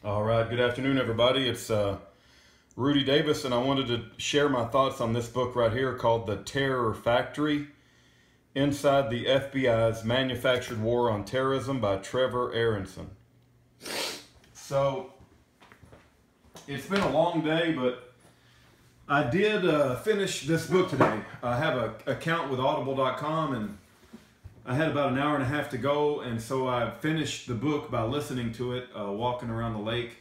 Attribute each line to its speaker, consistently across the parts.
Speaker 1: All right, good afternoon, everybody. It's Rudy Davis, and I wanted to share my thoughts on this book right here called The Terror Factory, Inside the FBI's Manufactured War on Terrorism by Trevor Aaronson. So, it's been a long day, but I did finish this book today. I have an account with audible.com, and I had about an hour and a half to go, and so I finished the book by listening to it, walking around the lake.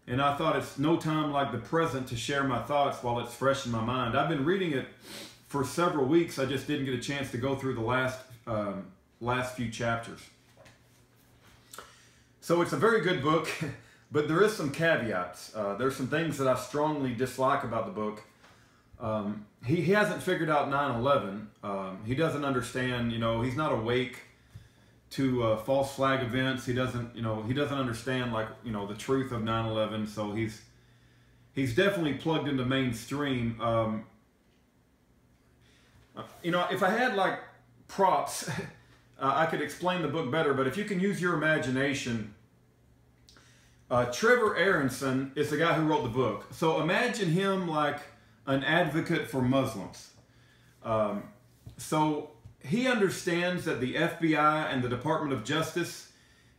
Speaker 1: And I thought it's no time like the present to share my thoughts while it's fresh in my mind. I've been reading it for several weeks. I just didn't get a chance to go through the last few chapters. So it's a very good book, but there is some caveats. There's some things that I strongly dislike about the book. He hasn't figured out 9/11. He doesn't understand, he's not awake to false flag events. He doesn't understand the truth of 9/11. So he's definitely plugged into mainstream. If I had like props, I could explain the book better, but if you can use your imagination, Trevor Aaronson is the guy who wrote the book. So imagine him like an advocate for Muslims. So he understands that the FBI and the Department of Justice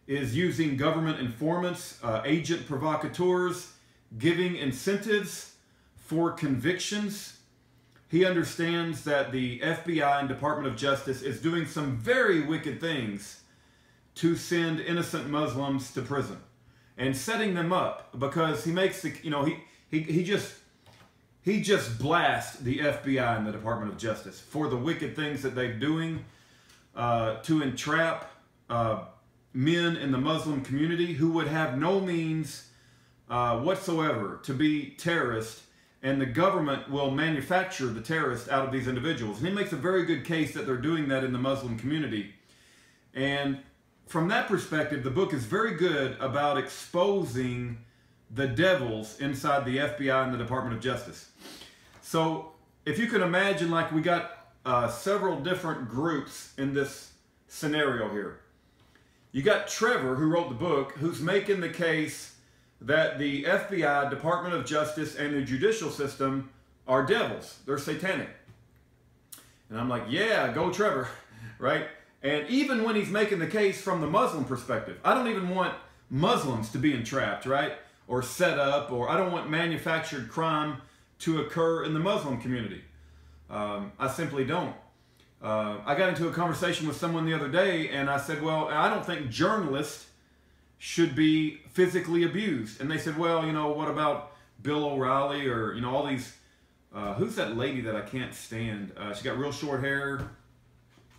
Speaker 1: is using government informants, agent provocateurs, giving incentives for convictions. He understands that the FBI and Department of Justice is doing some very wicked things to send innocent Muslims to prison and setting them up, because he makes the, he just blasts the FBI and the Department of Justice for the wicked things that they're doing to entrap men in the Muslim community who would have no means whatsoever to be terrorists, and the government will manufacture the terrorists out of these individuals. And he makes a very good case that they're doing that in the Muslim community. And from that perspective, the book is very good about exposing the devils inside the FBI and the Department of Justice. So if you can imagine, like, we got several different groups in this scenario here. You got Trevor, who wrote the book, who's making the case that the FBI, Department of Justice, and the judicial system are devils. They're satanic. And I'm like, yeah, go Trevor, right? And even when he's making the case from the Muslim perspective, I don't even want Muslims to be entrapped, right? Or set up, or I don't want manufactured crime to occur in the Muslim community. I simply don't. I got into a conversation with someone the other day, and I said, well, I don't think journalists should be physically abused. And they said, well, what about Bill O'Reilly, or, all these, who's that lady that I can't stand? She got real short hair.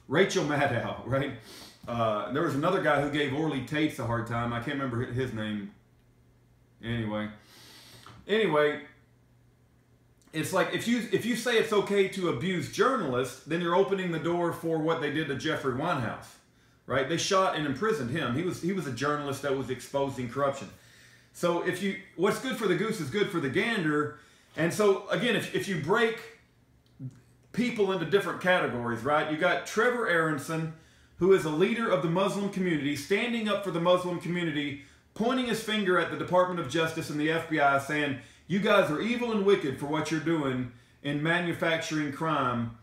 Speaker 1: Rachel Maddow, right? There was another guy who gave Orly Tates a hard time. I can't remember his name. Anyway, it's like if you say it's okay to abuse journalists, then you're opening the door for what they did to Jeffrey Winehouse, right? They shot and imprisoned him. He was a journalist that was exposing corruption. So what's good for the goose is good for the gander. And so again, if you break people into different categories, right? You got Trevor Aaronson, who is a leader of the Muslim community, standing up for the Muslim community, pointing his finger at the Department of Justice and the FBI, saying, you guys are evil and wicked for what you're doing in manufacturing crime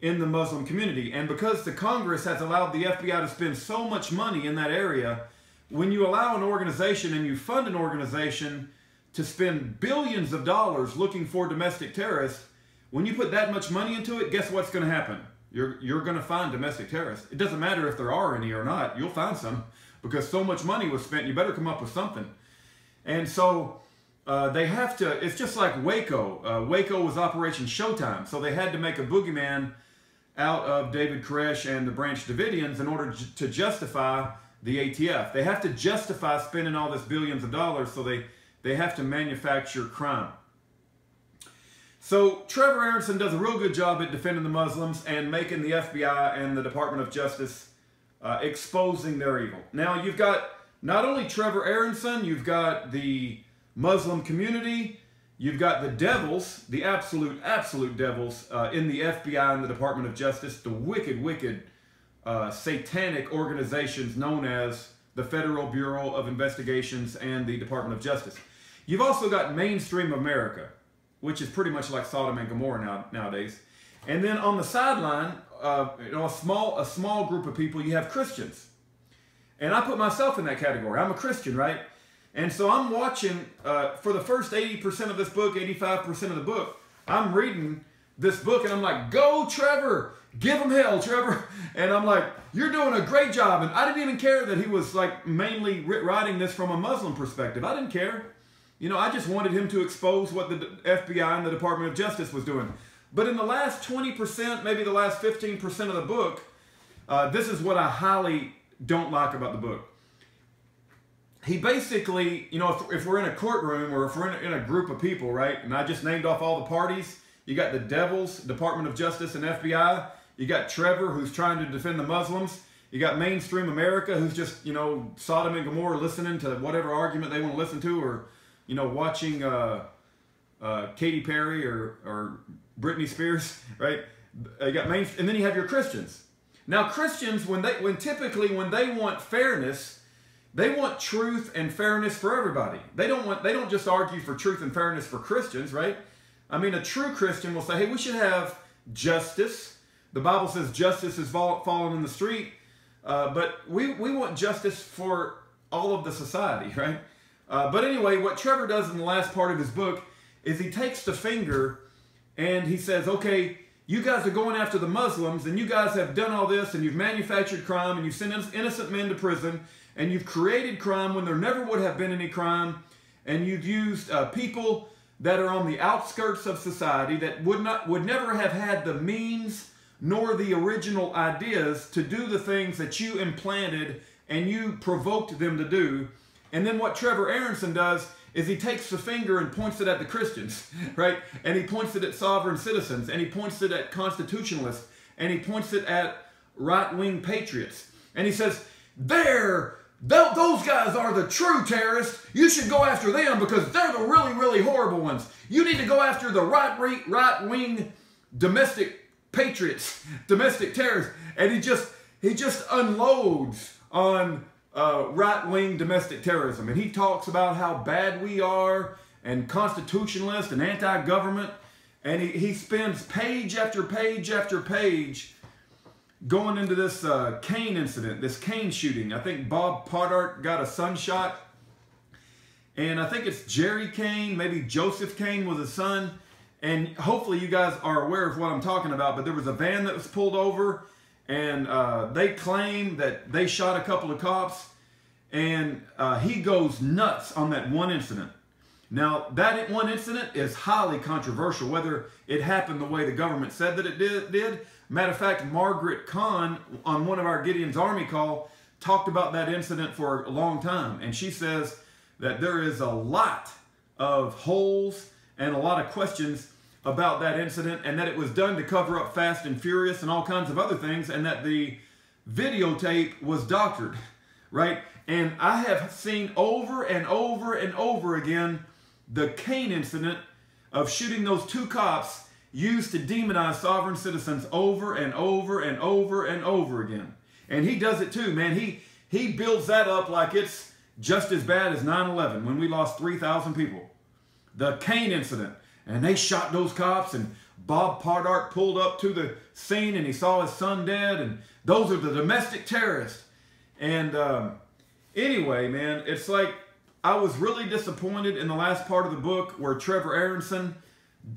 Speaker 1: in the Muslim community. And because the Congress has allowed the FBI to spend so much money in that area, when you allow an organization and you fund an organization to spend billions of dollars looking for domestic terrorists, when you put that much money into it, guess what's going to happen? You're going to find domestic terrorists. It doesn't matter if there are any or not. You'll find some, because so much money was spent. You better come up with something. And so they have to, it's just like Waco. Waco was Operation Showtime. So they had to make a boogeyman out of David Koresh and the Branch Davidians in order to justify the ATF. They have to justify spending all this billions of dollars, so they have to manufacture crime. So Trevor Aaronson does a real good job at defending the Muslims and making the FBI and the Department of Justice exposing their evil. Now you've got not only Trevor Aaronson, you've got the Muslim community, you've got the devils, the absolute devils in the FBI and the Department of Justice, the wicked, satanic organizations known as the Federal Bureau of Investigations and the Department of Justice. You've also got mainstream America, which is pretty much like Sodom and Gomorrah nowadays. And then on the sideline, a small group of people, you have Christians. And I put myself in that category. I'm a Christian, right? And so I'm watching, for the first 80% of this book, 85% of the book, I'm reading this book and I'm like, go Trevor, give him hell, Trevor. And I'm like, you're doing a great job. And I didn't even care that he was like mainly writing this from a Muslim perspective. I didn't care. You know, I just wanted him to expose what the FBI and the Department of Justice was doing. But in the last 20%, maybe the last 15% of the book, this is what I highly don't like about the book. He basically, you know, if we're in a courtroom or if we're in a group of people, right, and I just named off all the parties, you got the devils, Department of Justice and FBI, you got Trevor, who's trying to defend the Muslims, you got mainstream America, who's just, you know, Sodom and Gomorrah, listening to whatever argument they want to listen to, or, you know, watching Katy Perry or Britney Spears, right? You got and then you have your Christians. Now Christians, when they want fairness, they want truth and fairness for everybody. They don't just argue for truth and fairness for Christians, right? I mean, a true Christian will say, hey, we should have justice. The Bible says justice is fallen in the street, but we want justice for all of the society, right? But anyway, what Trevor does in the last part of his book is he takes the finger and he says, okay, you guys are going after the Muslims and you guys have done all this and you've manufactured crime and you've sent innocent men to prison and you've created crime when there never would have been any crime, and you've used people that are on the outskirts of society that would never have had the means nor the original ideas to do the things that you implanted and you provoked them to do. And then what Trevor Aaronson does is he takes the finger and points it at the Christians, right? And he points it at sovereign citizens, and he points it at constitutionalists, and he points it at right-wing patriots. And he says, those guys are the true terrorists. You should go after them because they're the really, really horrible ones. You need to go after the right-wing domestic patriots, domestic terrorists. And he just unloads on right-wing domestic terrorism. And he talks about how bad we are and constitutionalist and anti-government. And he spends page after page after page going into this Kane incident, this Kane shooting. I think Bob Poddart got a sunshot. And I think it's Jerry Kane, maybe Joseph Kane was his son. And hopefully you guys are aware of what I'm talking about. But there was a van that was pulled over. And they claim that they shot a couple of cops, and he goes nuts on that one incident. Now, that one incident is highly controversial, whether it happened the way the government said that it did. Matter of fact, Margaret Kahn, on one of our Gideon's Army call, talked about that incident for a long time. And she says that there is a lot of holes and a lot of questions about that incident, and that it was done to cover up Fast and Furious and all kinds of other things, and that the videotape was doctored, right? And I have seen over and over and over again the Kane incident of shooting those two cops used to demonize sovereign citizens over and over and over and over again. And he does it too, man. He builds that up like it's just as bad as 9/11 when we lost 3,000 people. The Kane incident. And they shot those cops, and Bob Poddart pulled up to the scene and he saw his son dead, and those are the domestic terrorists. And anyway, man, it's like I was really disappointed in the last part of the book where Trevor Aaronson,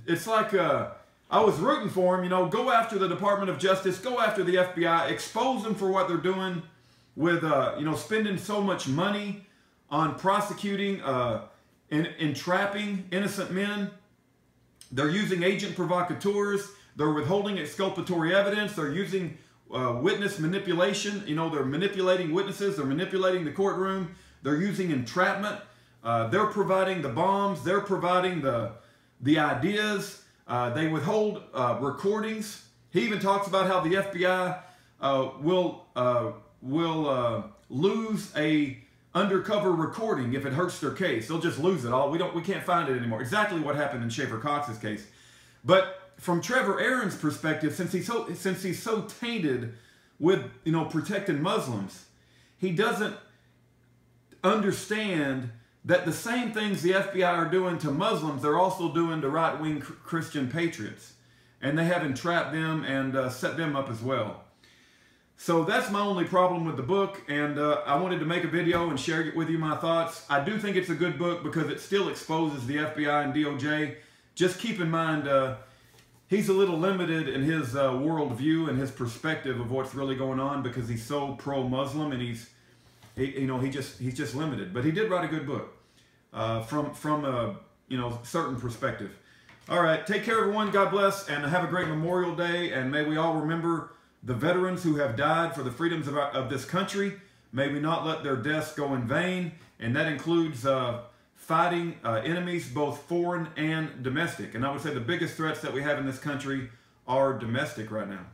Speaker 1: it's like I was rooting for him, you know, go after the Department of Justice, go after the FBI, expose them for what they're doing with, you know, spending so much money on prosecuting and entrapping innocent men. They're using agent provocateurs. They're withholding exculpatory evidence. They're using witness manipulation. You know, they're manipulating witnesses. They're manipulating the courtroom. They're using entrapment. They're providing the bombs. They're providing the ideas. They withhold recordings. He even talks about how the FBI will lose a undercover recording if it hurts their case. They'll just lose it all. We can't find it anymore. Exactly what happened in Schaeffer Cox's case. But from Trevor Aaron's perspective, since he's so tainted with, you know, protecting Muslims, he doesn't understand that the same things the FBI are doing to Muslims, they're also doing to right-wing Christian patriots. And they have entrapped them and set them up as well. So that's my only problem with the book, and I wanted to make a video and share with you my thoughts. I do think it's a good book because it still exposes the FBI and DOJ. Just keep in mind, he's a little limited in his worldview and his perspective of what's really going on because he's so pro-Muslim, and he's just limited. But he did write a good book from a certain perspective. All right, take care, everyone. God bless, and have a great Memorial Day. And may we all remember the veterans who have died for the freedoms of this country. May we not let their deaths go in vain, and that includes fighting enemies, both foreign and domestic. And I would say the biggest threats that we have in this country are domestic right now.